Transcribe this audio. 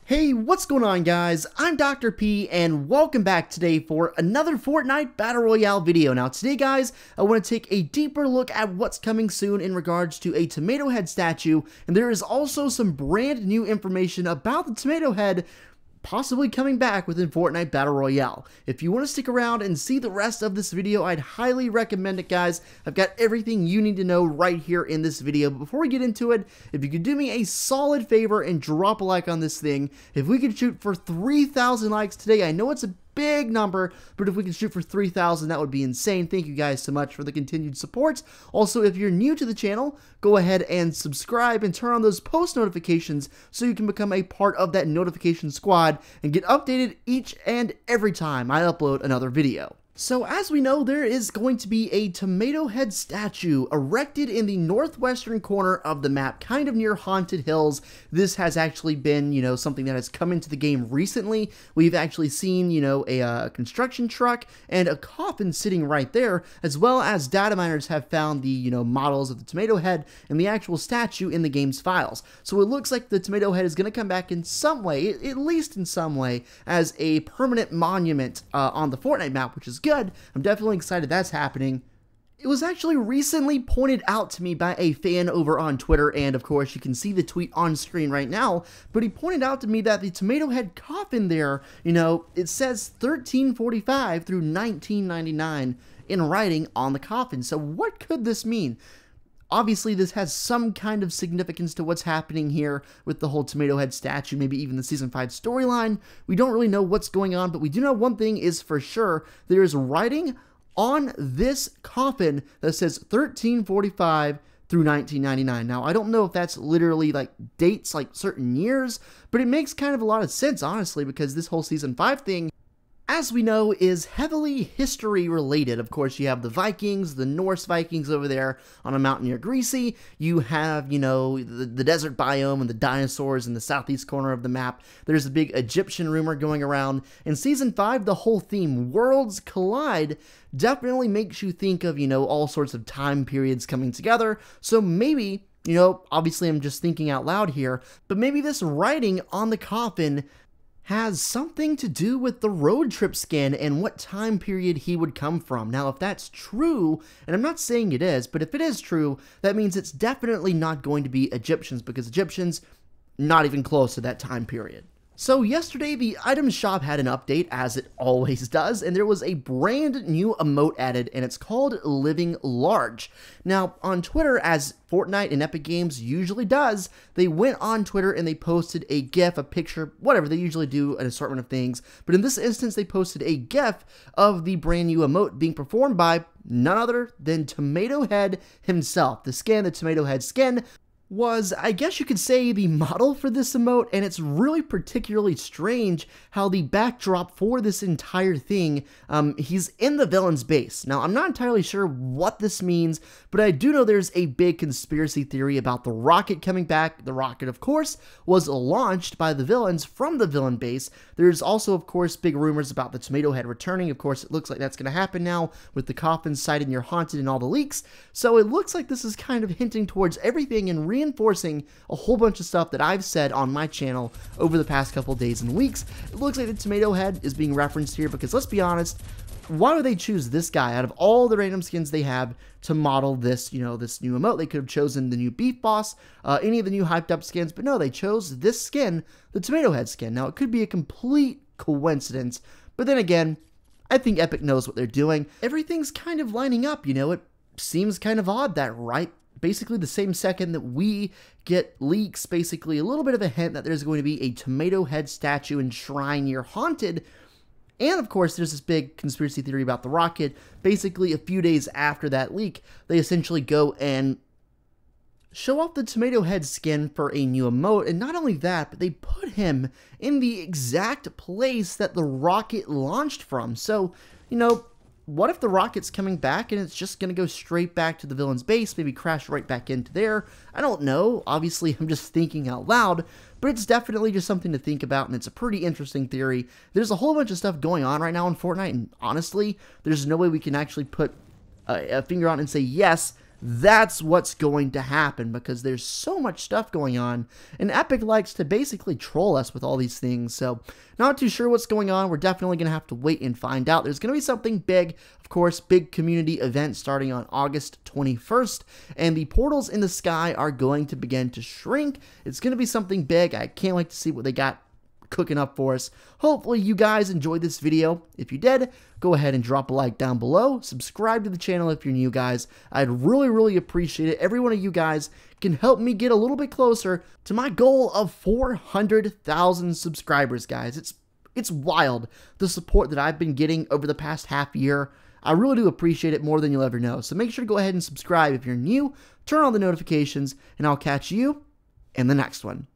Hey, what's going on guys? I'm Dr. P and welcome back today for another Fortnite Battle Royale video. Now today guys, I want to take a deeper look at what's coming soon in regards to a tomato head statue, and there is also some brand new information about the tomato head possibly coming back within Fortnite Battle Royale. If you want to stick around and see the rest of this video, I'd highly recommend it guys. I've got everything you need to know right here in this video. But before we get into it, if you could do me a solid favor and drop a like on this thing, if we could shoot for 3,000 likes today, I know it's a big number, but if we can shoot for 3,000, that would be insane. Thank you guys so much for the continued support. Also, if you're new to the channel, go ahead and subscribe and turn on those post notifications so you can become a part of that notification squad and get updated each and every time I upload another video. So as we know, there is going to be a tomato head statue erected in the northwestern corner of the map, kind of near Haunted Hills. This has actually been, something that has come into the game recently. We've actually seen, a construction truck and a coffin sitting right there, as well as data miners have found the, models of the tomato head and the actual statue in the game's files. So it looks like the tomato head is going to come back in some way, at least in some way, as a permanent monument on the Fortnite map, which is good. I'm definitely excited that's happening. It was actually recently pointed out to me by a fan over on Twitter, and of course you can see the tweet on screen right now, but he pointed out to me that the tomato head coffin there, it says 1345 through 1999 in writing on the coffin. So what could this mean? Obviously, this has some kind of significance to what's happening here with the whole tomato head statue, maybe even the Season 5 storyline. We don't really know what's going on, but we do know one thing is for sure. There is writing on this coffin that says 1345 through 1999. Now, I don't know if that's literally like dates, like certain years, but it makes kind of a lot of sense, honestly, because this whole Season 5 thing, as we know, is heavily history related. Of course, you have the Vikings, the Norse Vikings over there on a mountain near Greasy. You have, the desert biome and the dinosaurs in the southeast corner of the map. There's a big Egyptian rumor going around. In Season 5, the whole theme, Worlds Collide, definitely makes you think of, all sorts of time periods coming together. So maybe, obviously I'm just thinking out loud here, but maybe this writing on the coffin has something to do with the road trip skin and what time period he would come from. Now, if that's true, and I'm not saying it is, but if it is true, that means it's definitely not going to be Egyptians, because Egyptians, not even close to that time period. So yesterday, the item shop had an update, as it always does, and there was a brand new emote added, and it's called Living Large. Now, on Twitter, as Fortnite and Epic Games usually does, they went on Twitter and they posted a GIF, a picture, whatever, they usually do an assortment of things, but in this instance, they posted a GIF of the brand new emote being performed by none other than Tomato Head himself. The Tomato Head skin, was, I guess you could say, the model for this emote, and it's really particularly strange how the backdrop for this entire thing, he's in the villain's base. Now, I'm not entirely sure what this means, but I do know there's a big conspiracy theory about the rocket coming back. The rocket, of course, was launched by the villains from the villain base. There's also, of course, big rumors about the tomato head returning. Of course, it looks like that's going to happen now with the coffin sighted near Haunted and all the leaks. So it looks like this is kind of hinting towards everything and reinforcing a whole bunch of stuff that I've said on my channel over the past couple days and weeks. It looks like the tomato head is being referenced here because, let's be honest, why would they choose this guy out of all the random skins they have to model this, this new emote? They could have chosen the new Beef Boss, any of the new hyped up skins, but no, they chose this skin, the tomato head skin. Now, it could be a complete coincidence, but then again, I think Epic knows what they're doing. Everything's kind of lining up, it seems kind of odd that basically the same second that we get leaks, basically a little bit of a hint that there's going to be a tomato head statue and shrine near Haunted. And of course, there's this big conspiracy theory about the rocket. Basically, a few days after that leak, they essentially go and show off the tomato head skin for a new emote. And not only that, but they put him in the exact place that the rocket launched from. So, what if the rocket's coming back and it's just going to go straight back to the villain's base, maybe crash right back into there? I don't know. Obviously, I'm just thinking out loud, but it's definitely just something to think about, and it's a pretty interesting theory. There's a whole bunch of stuff going on right now in Fortnite, and honestly, there's no way we can actually put a finger on it and say, yes, that's what's going to happen because there's so much stuff going on, and Epic likes to basically troll us with all these things. So not too sure what's going on. We're definitely going to have to wait and find out. There's going to be something big, of course, big community event starting on August 21st, and the portals in the sky are going to begin to shrink. It's going to be something big. I can't wait to see what they got cooking up for us. Hopefully you guys enjoyed this video. If you did, go ahead and drop a like down below. Subscribe to the channel if you're new, guys. I'd really appreciate it. Every one of you guys can help me get a little bit closer to my goal of 400,000 subscribers, guys. It's wild, the support that I've been getting over the past half year. I really do appreciate it more than you'll ever know. So make sure to go ahead and subscribe if you're new, turn on the notifications, and I'll catch you in the next one.